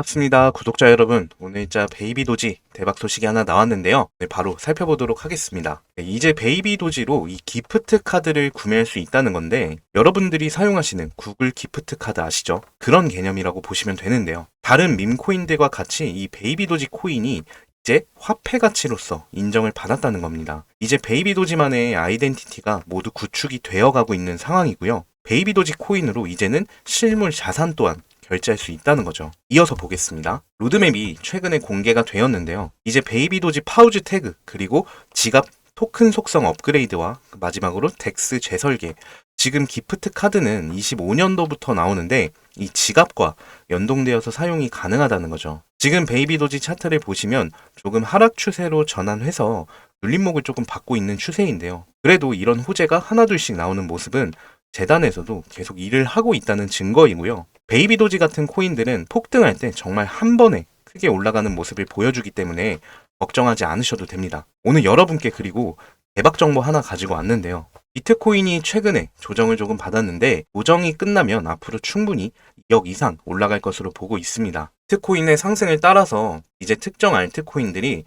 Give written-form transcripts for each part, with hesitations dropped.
반갑습니다. 구독자 여러분. 오늘자 베이비 도지 대박 소식이 하나 나왔는데요. 네, 바로 살펴보도록 하겠습니다. 네, 이제 베이비 도지로 이 기프트 카드를 구매할 수 있다는 건데 여러분들이 사용하시는 구글 기프트 카드 아시죠? 그런 개념이라고 보시면 되는데요. 다른 밈코인들과 같이 이 베이비 도지 코인이 이제 화폐 가치로서 인정을 받았다는 겁니다. 이제 베이비 도지만의 아이덴티티가 모두 구축이 되어 가고 있는 상황이고요. 베이비 도지 코인으로 이제는 실물 자산 또한 결제할 수 있다는 거죠. 이어서 보겠습니다. 로드맵이 최근에 공개가 되었는데요. 이제 베이비 도지 파우즈 태그 그리고 지갑 토큰 속성 업그레이드와 마지막으로 덱스 재설계. 지금 기프트 카드는 25년도부터 나오는데 이 지갑과 연동되어서 사용이 가능하다는 거죠. 지금 베이비 도지 차트를 보시면 조금 하락 추세로 전환해서 눌림목을 조금 받고 있는 추세인데요. 그래도 이런 호재가 하나둘씩 나오는 모습은 재단에서도 계속 일을 하고 있다는 증거이고요. 베이비 도지 같은 코인들은 폭등할 때 정말 한 번에 크게 올라가는 모습을 보여주기 때문에 걱정하지 않으셔도 됩니다. 오늘 여러분께 그리고 대박 정보 하나 가지고 왔는데요. 비트코인이 최근에 조정을 조금 받았는데 조정이 끝나면 앞으로 충분히 2억 이상 올라갈 것으로 보고 있습니다. 비트코인의 상승을 따라서 이제 특정 알트코인들이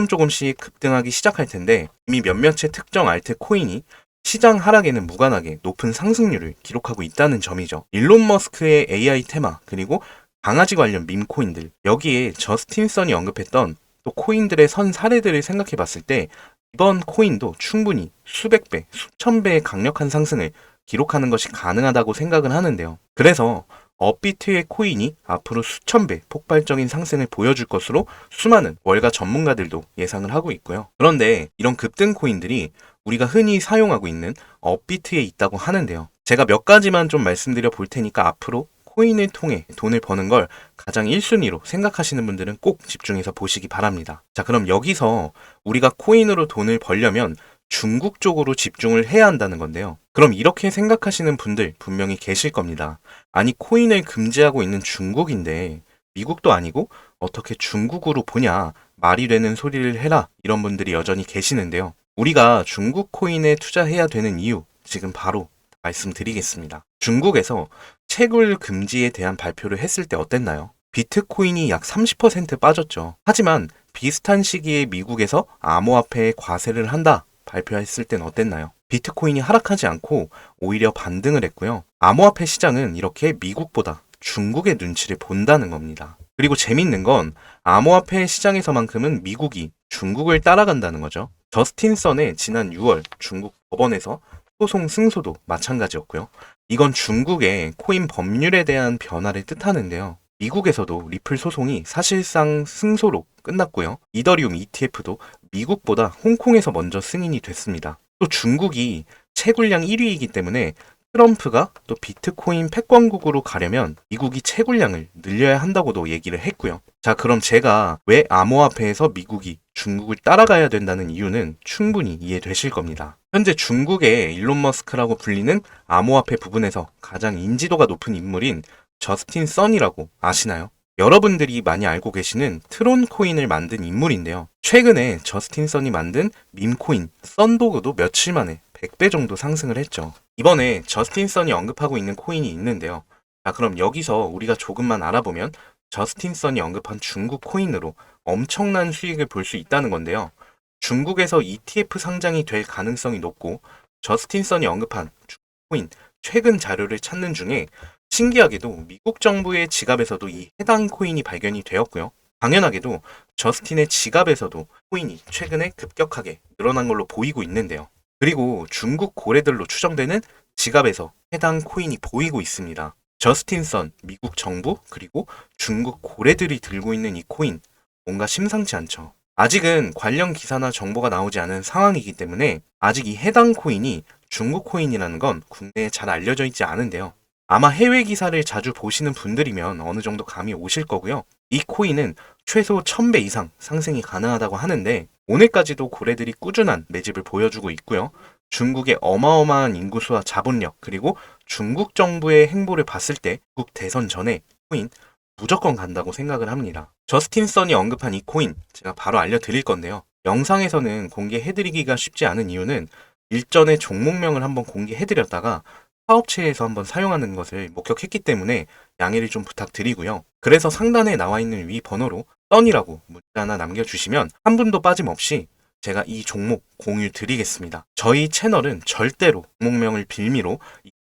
조금씩 급등하기 시작할 텐데 이미 몇몇의 특정 알트코인이 시장 하락에는 무관하게 높은 상승률을 기록하고 있다는 점이죠. 일론 머스크의 AI 테마 그리고 강아지 관련 밈코인들 여기에 저스틴 선이 언급했던 또 코인들의 선 사례들을 생각해 봤을 때 이번 코인도 충분히 수백 배, 수천 배의 강력한 상승을 기록하는 것이 가능하다고 생각을 하는데요. 그래서 업비트의 코인이 앞으로 수천 배 폭발적인 상승을 보여줄 것으로 수많은 월가 전문가들도 예상을 하고 있고요. 그런데 이런 급등 코인들이 우리가 흔히 사용하고 있는 업비트에 있다고 하는데요. 제가 몇 가지만 좀 말씀드려 볼 테니까 앞으로 코인을 통해 돈을 버는 걸 가장 1순위로 생각하시는 분들은 꼭 집중해서 보시기 바랍니다. 자, 그럼 여기서 우리가 코인으로 돈을 벌려면 중국 쪽으로 집중을 해야 한다는 건데요. 그럼 이렇게 생각하시는 분들 분명히 계실 겁니다. 아니, 코인을 금지하고 있는 중국인데 미국도 아니고 어떻게 중국으로 보냐, 말이 되는 소리를 해라, 이런 분들이 여전히 계시는데요. 우리가 중국 코인에 투자해야 되는 이유 지금 바로 말씀드리겠습니다. 중국에서 채굴 금지에 대한 발표를 했을 때 어땠나요? 비트코인이 약 30% 빠졌죠. 하지만 비슷한 시기에 미국에서 암호화폐에 과세를 한다 발표했을 땐 어땠나요? 비트코인이 하락하지 않고 오히려 반등을 했고요. 암호화폐 시장은 이렇게 미국보다 중국의 눈치를 본다는 겁니다. 그리고 재밌는 건 암호화폐 시장에서만큼은 미국이 중국을 따라간다는 거죠. 저스틴 선의 지난 6월 중국 법원에서 소송 승소도 마찬가지였고요. 이건 중국의 코인 법률에 대한 변화를 뜻하는데요. 미국에서도 리플 소송이 사실상 승소로 끝났고요. 이더리움 ETF도 미국보다 홍콩에서 먼저 승인이 됐습니다. 또 중국이 채굴량 1위이기 때문에 트럼프가 또 비트코인 패권국으로 가려면 미국이 채굴량을 늘려야 한다고도 얘기를 했고요. 자, 그럼 제가 왜 암호화폐에서 미국이 중국을 따라가야 된다는 이유는 충분히 이해되실 겁니다. 현재 중국의 일론 머스크라고 불리는 암호화폐 부분에서 가장 인지도가 높은 인물인 저스틴 선이라고 아시나요? 여러분들이 많이 알고 계시는 트론 코인을 만든 인물인데요. 최근에 저스틴 선이 만든 밈코인 썬도그도 며칠 만에 100배 정도 상승을 했죠. 이번에 저스틴 선이 언급하고 있는 코인이 있는데요. 자, 그럼 여기서 우리가 조금만 알아보면 저스틴 선이 언급한 중국 코인으로 엄청난 수익을 볼 수 있다는 건데요. 중국에서 ETF 상장이 될 가능성이 높고 저스틴 선이 언급한 중국 코인 최근 자료를 찾는 중에 신기하게도 미국 정부의 지갑에서도 이 해당 코인이 발견이 되었고요. 당연하게도 저스틴의 지갑에서도 코인이 최근에 급격하게 늘어난 걸로 보이고 있는데요. 그리고 중국 고래들로 추정되는 지갑에서 해당 코인이 보이고 있습니다. 저스틴 선, 미국 정부, 그리고 중국 고래들이 들고 있는 이 코인, 뭔가 심상치 않죠. 아직은 관련 기사나 정보가 나오지 않은 상황이기 때문에 아직 이 해당 코인이 중국 코인이라는 건 국내에 잘 알려져 있지 않은데요. 아마 해외 기사를 자주 보시는 분들이면 어느 정도 감이 오실 거고요. 이 코인은 최소 1000배 이상 상승이 가능하다고 하는데 오늘까지도 고래들이 꾸준한 매집을 보여주고 있고요. 중국의 어마어마한 인구수와 자본력 그리고 중국 정부의 행보를 봤을 때 미국 대선 전에 코인 무조건 간다고 생각을 합니다. 저스틴 선이 언급한 이 코인 제가 바로 알려드릴 건데요. 영상에서는 공개해드리기가 쉽지 않은 이유는 일전에 종목명을 한번 공개해드렸다가 사업체에서 한번 사용하는 것을 목격했기 때문에 양해를 좀 부탁드리고요. 그래서 상단에 나와 있는 위 번호로 썬이라고 문자 하나 남겨주시면 한 분도 빠짐없이 제가 이 종목 공유 드리겠습니다. 저희 채널은 절대로 종목명을 빌미로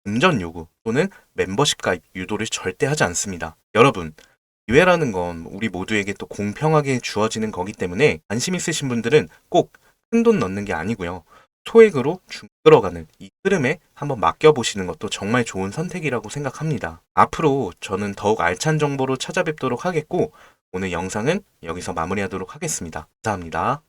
금전 요구 또는 멤버십 가입 유도를 절대 하지 않습니다. 여러분, 기회라는 건 우리 모두에게 또 공평하게 주어지는 거기 때문에 관심 있으신 분들은 꼭 큰돈 넣는 게 아니고요. 소액으로 중 끌어가는 이 흐름에 한번 맡겨보시는 것도 정말 좋은 선택이라고 생각합니다. 앞으로 저는 더욱 알찬 정보로 찾아뵙도록 하겠고, 오늘 영상은 여기서 마무리하도록 하겠습니다. 감사합니다.